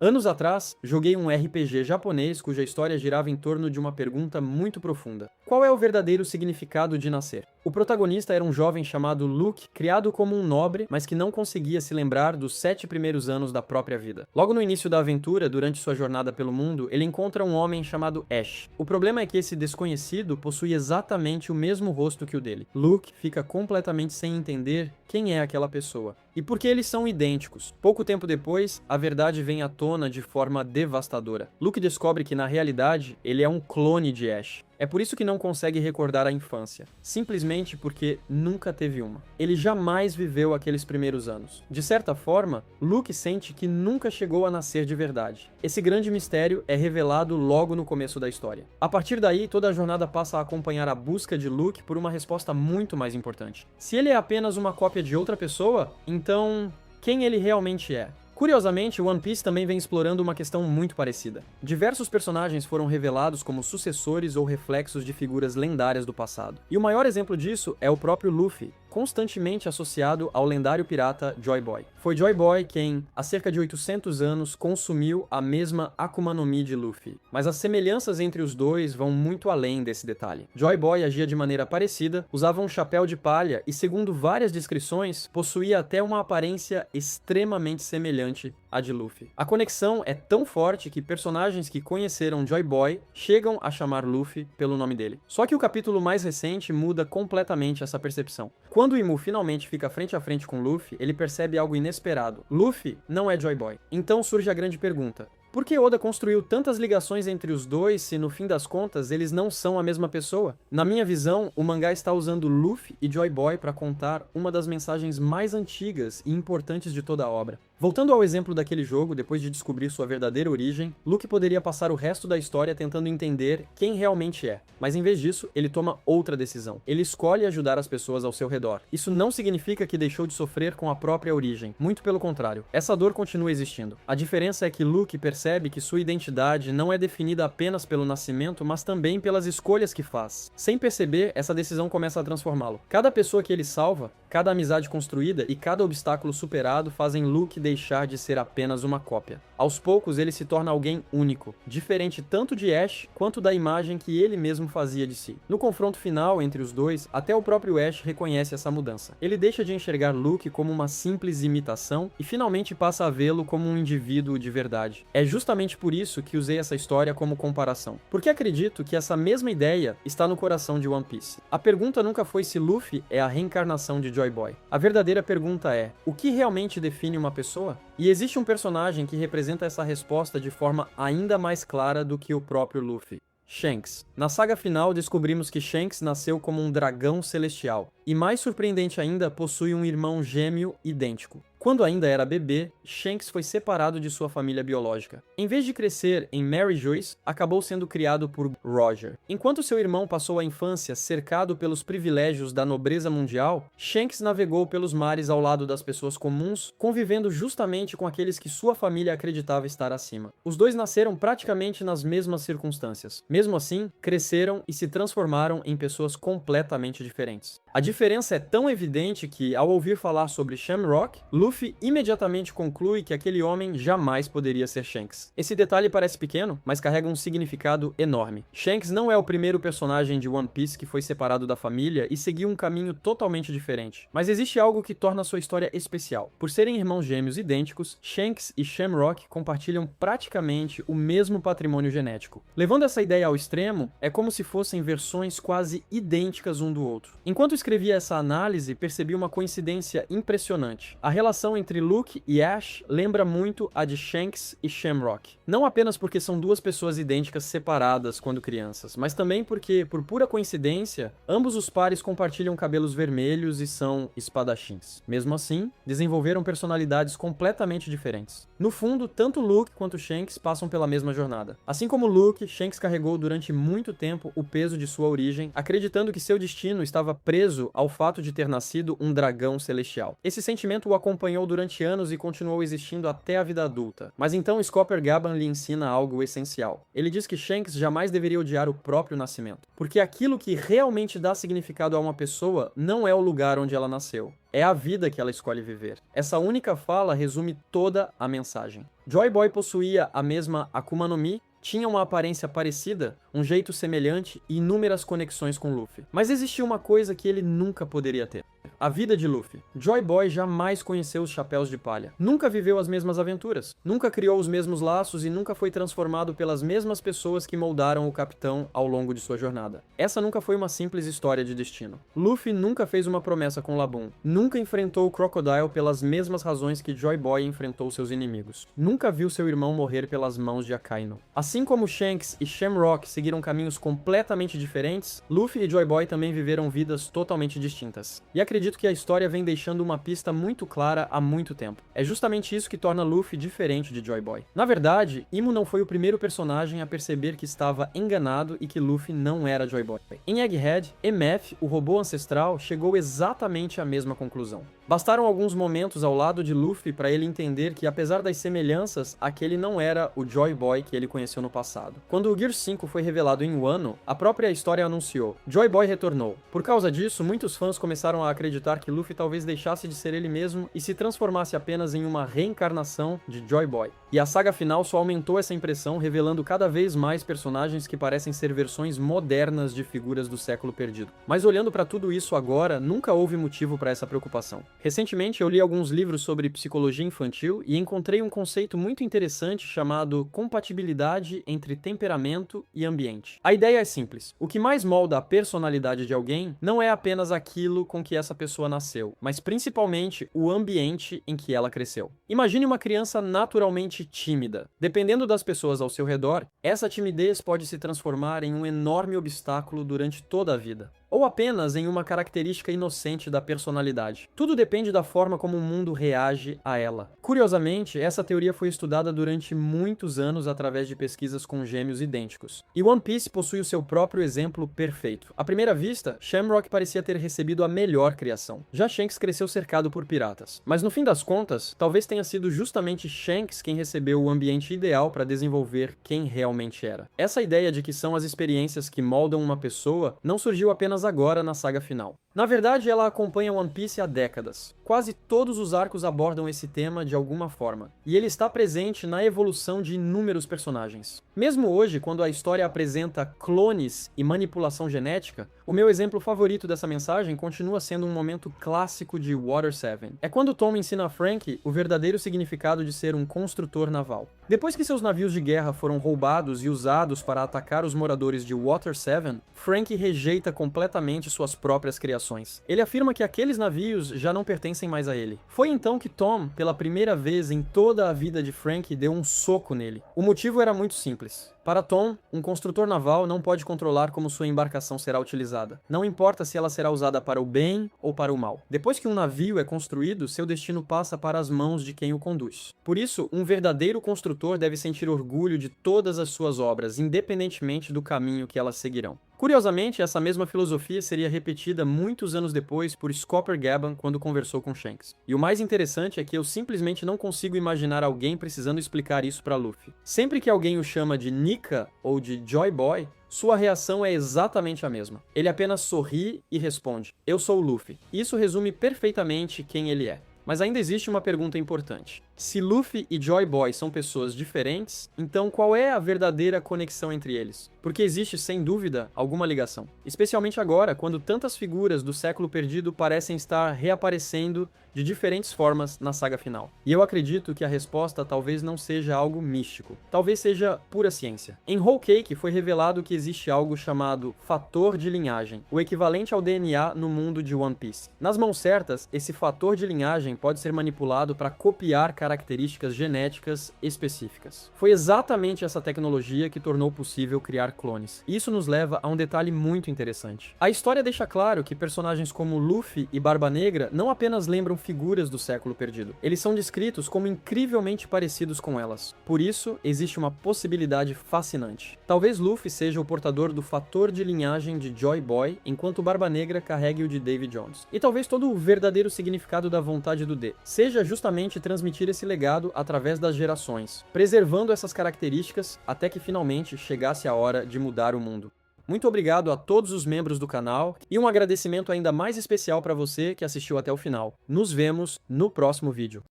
Anos atrás, joguei um RPG japonês cuja história girava em torno de uma pergunta muito profunda. Qual é o verdadeiro significado de nascer? O protagonista era um jovem chamado Luke, criado como um nobre, mas que não conseguia se lembrar dos 7 primeiros anos da própria vida. Logo no início da aventura, durante sua jornada pelo mundo, ele encontra um homem chamado Ash. O problema é que esse desconhecido possui exatamente o mesmo rosto que o dele. Luke fica completamente sem entender quem é aquela pessoa e por que eles são idênticos. Pouco tempo depois, a verdade vem à tona de forma devastadora. Luke descobre que, na realidade, ele é um clone de Ash. É por isso que não consegue recordar a infância, simplesmente porque nunca teve uma. Ele jamais viveu aqueles primeiros anos. De certa forma, Luke sente que nunca chegou a nascer de verdade. Esse grande mistério é revelado logo no começo da história. A partir daí, toda a jornada passa a acompanhar a busca de Luke por uma resposta muito mais importante. Se ele é apenas uma cópia de outra pessoa, então quem ele realmente é? Curiosamente, One Piece também vem explorando uma questão muito parecida. Diversos personagens foram revelados como sucessores ou reflexos de figuras lendárias do passado. E o maior exemplo disso é o próprio Luffy, constantemente associado ao lendário pirata Joy Boy. Foi Joy Boy quem, há cerca de 800 anos, consumiu a mesma Akuma no Mi de Luffy. Mas as semelhanças entre os dois vão muito além desse detalhe. Joy Boy agia de maneira parecida, usava um chapéu de palha e, segundo várias descrições, possuía até uma aparência extremamente semelhante à de Luffy. A conexão é tão forte que personagens que conheceram Joy Boy chegam a chamar Luffy pelo nome dele. Só que o capítulo mais recente muda completamente essa percepção. Quando o Imu finalmente fica frente a frente com Luffy, ele percebe algo inesperado. Luffy não é Joy Boy. Então surge a grande pergunta: por que Oda construiu tantas ligações entre os dois se, no fim das contas, eles não são a mesma pessoa? Na minha visão, o mangá está usando Luffy e Joy Boy para contar uma das mensagens mais antigas e importantes de toda a obra. Voltando ao exemplo daquele jogo, depois de descobrir sua verdadeira origem, Luke poderia passar o resto da história tentando entender quem realmente é. Mas em vez disso, ele toma outra decisão. Ele escolhe ajudar as pessoas ao seu redor. Isso não significa que deixou de sofrer com a própria origem. Muito pelo contrário. Essa dor continua existindo. A diferença é que Luke percebe que sua identidade não é definida apenas pelo nascimento, mas também pelas escolhas que faz. Sem perceber, essa decisão começa a transformá-lo. Cada pessoa que ele salva, cada amizade construída e cada obstáculo superado fazem Luke deixar de ser apenas uma cópia. Aos poucos, ele se torna alguém único, diferente tanto de Ash quanto da imagem que ele mesmo fazia de si. No confronto final entre os dois, até o próprio Ash reconhece essa mudança. Ele deixa de enxergar Luke como uma simples imitação e finalmente passa a vê-lo como um indivíduo de verdade. É justamente por isso que usei essa história como comparação, porque acredito que essa mesma ideia está no coração de One Piece. A pergunta nunca foi se Luffy é a reencarnação de Joy Boy. A verdadeira pergunta é: o que realmente define uma pessoa? E existe um personagem que representa essa resposta de forma ainda mais clara do que o próprio Luffy: Shanks. Na saga final, descobrimos que Shanks nasceu como um dragão celestial, e mais surpreendente ainda, possui um irmão gêmeo idêntico. Quando ainda era bebê, Shanks foi separado de sua família biológica. Em vez de crescer em Mary Joyce, acabou sendo criado por Roger. Enquanto seu irmão passou a infância cercado pelos privilégios da nobreza mundial, Shanks navegou pelos mares ao lado das pessoas comuns, convivendo justamente com aqueles que sua família acreditava estar acima. Os dois nasceram praticamente nas mesmas circunstâncias. Mesmo assim, cresceram e se transformaram em pessoas completamente diferentes. A diferença é tão evidente que, ao ouvir falar sobre Shamrock, Luffy imediatamente conclui que aquele homem jamais poderia ser Shanks. Esse detalhe parece pequeno, mas carrega um significado enorme. Shanks não é o primeiro personagem de One Piece que foi separado da família e seguiu um caminho totalmente diferente. Mas existe algo que torna sua história especial. Por serem irmãos gêmeos idênticos, Shanks e Shamrock compartilham praticamente o mesmo patrimônio genético. Levando essa ideia ao extremo, é como se fossem versões quase idênticas um do outro. Enquanto escrevia essa análise, percebi uma coincidência impressionante. A relação entre Luke e Ash lembra muito a de Shanks e Shamrock. Não apenas porque são duas pessoas idênticas separadas quando crianças, mas também porque, por pura coincidência, ambos os pares compartilham cabelos vermelhos e são espadachins. Mesmo assim, desenvolveram personalidades completamente diferentes. No fundo, tanto Luke quanto Shanks passam pela mesma jornada. Assim como Luke, Shanks carregou durante muito tempo o peso de sua origem, acreditando que seu destino estava preso preso ao fato de ter nascido um dragão celestial. Esse sentimento o acompanhou durante anos e continuou existindo até a vida adulta. Mas então Scopper Gaban lhe ensina algo essencial. Ele diz que Shanks jamais deveria odiar o próprio nascimento, porque aquilo que realmente dá significado a uma pessoa não é o lugar onde ela nasceu. É a vida que ela escolhe viver. Essa única fala resume toda a mensagem. Joy Boy possuía a mesma Akuma no Mi, tinha uma aparência parecida, um jeito semelhante e inúmeras conexões com Luffy. Mas existia uma coisa que ele nunca poderia ter: a vida de Luffy. Joy Boy jamais conheceu os Chapéus de Palha, nunca viveu as mesmas aventuras, nunca criou os mesmos laços e nunca foi transformado pelas mesmas pessoas que moldaram o capitão ao longo de sua jornada. Essa nunca foi uma simples história de destino. Luffy nunca fez uma promessa com Laboon, nunca enfrentou o Crocodile pelas mesmas razões que Joy Boy enfrentou seus inimigos, nunca viu seu irmão morrer pelas mãos de Akainu. Assim como Shanks e Shamrock seguiram caminhos completamente diferentes, Luffy e Joy Boy também viveram vidas totalmente distintas. E acredito que a história vem deixando uma pista muito clara há muito tempo. É justamente isso que torna Luffy diferente de Joy Boy. Na verdade, Imo não foi o primeiro personagem a perceber que estava enganado e que Luffy não era Joy Boy. Em Egghead, MF, o robô ancestral, chegou exatamente à mesma conclusão. Bastaram alguns momentos ao lado de Luffy para ele entender que, apesar das semelhanças, aquele não era o Joy Boy que ele conheceu no passado. Quando o Gear 5 foi revelado em Wano, a própria história anunciou: Joy Boy retornou. Por causa disso, muitos fãs começaram a acreditar que Luffy talvez deixasse de ser ele mesmo e se transformasse apenas em uma reencarnação de Joy Boy. E a saga final só aumentou essa impressão, revelando cada vez mais personagens que parecem ser versões modernas de figuras do século perdido. Mas olhando para tudo isso agora, nunca houve motivo para essa preocupação. Recentemente eu li alguns livros sobre psicologia infantil e encontrei um conceito muito interessante chamado compatibilidade entre temperamento e ambiente. A ideia é simples: o que mais molda a personalidade de alguém não é apenas aquilo com que essa pessoa nasceu, mas principalmente o ambiente em que ela cresceu. Imagine uma criança naturalmente tímida. Dependendo das pessoas ao seu redor, essa timidez pode se transformar em um enorme obstáculo durante toda a vida, ou apenas em uma característica inocente da personalidade. Tudo depende da forma como o mundo reage a ela. Curiosamente, essa teoria foi estudada durante muitos anos através de pesquisas com gêmeos idênticos. E One Piece possui o seu próprio exemplo perfeito. À primeira vista, Shamrock parecia ter recebido a melhor criação. Já Shanks cresceu cercado por piratas. Mas no fim das contas, talvez tenha sido justamente Shanks quem recebeu o ambiente ideal para desenvolver quem realmente era. Essa ideia de que são as experiências que moldam uma pessoa não surgiu apenas agora na saga final. Na verdade, ela acompanha One Piece há décadas. Quase todos os arcos abordam esse tema de alguma forma, e ele está presente na evolução de inúmeros personagens. Mesmo hoje, quando a história apresenta clones e manipulação genética, o meu exemplo favorito dessa mensagem continua sendo um momento clássico de Water 7. É quando Tom ensina a Franky o verdadeiro significado de ser um construtor naval. Depois que seus navios de guerra foram roubados e usados para atacar os moradores de Water 7, Franky rejeita completamente suas próprias criações. Ele afirma que aqueles navios já não pertencem mais a ele. Foi então que Tom, pela primeira vez em toda a vida de Franky, deu um soco nele. O motivo era muito simples. Para Tom, um construtor naval não pode controlar como sua embarcação será utilizada. Não importa se ela será usada para o bem ou para o mal. Depois que um navio é construído, seu destino passa para as mãos de quem o conduz. Por isso, um verdadeiro construtor deve sentir orgulho de todas as suas obras, independentemente do caminho que elas seguirão. Curiosamente, essa mesma filosofia seria repetida muitos anos depois por Scopper Gaban quando conversou com Shanks. E o mais interessante é que eu simplesmente não consigo imaginar alguém precisando explicar isso para Luffy. Sempre que alguém o chama de Nika ou de Joy Boy, sua reação é exatamente a mesma. Ele apenas sorri e responde: "Eu sou o Luffy." Isso resume perfeitamente quem ele é. Mas ainda existe uma pergunta importante. Se Luffy e Joy Boy são pessoas diferentes, então qual é a verdadeira conexão entre eles? Porque existe, sem dúvida, alguma ligação. Especialmente agora, quando tantas figuras do século perdido parecem estar reaparecendo de diferentes formas na saga final. E eu acredito que a resposta talvez não seja algo místico. Talvez seja pura ciência. Em Whole Cake foi revelado que existe algo chamado fator de linhagem, o equivalente ao DNA no mundo de One Piece. Nas mãos certas, esse fator de linhagem pode ser manipulado para copiar características características genéticas específicas. Foi exatamente essa tecnologia que tornou possível criar clones. Isso nos leva a um detalhe muito interessante. A história deixa claro que personagens como Luffy e Barba Negra não apenas lembram figuras do século perdido, eles são descritos como incrivelmente parecidos com elas. Por isso, existe uma possibilidade fascinante. Talvez Luffy seja o portador do fator de linhagem de Joy Boy, enquanto Barba Negra carregue o de Davy Jones. E talvez todo o verdadeiro significado da vontade do D seja justamente transmitir esse legado através das gerações, preservando essas características até que finalmente chegasse a hora de mudar o mundo. Muito obrigado a todos os membros do canal e um agradecimento ainda mais especial para você que assistiu até o final. Nos vemos no próximo vídeo.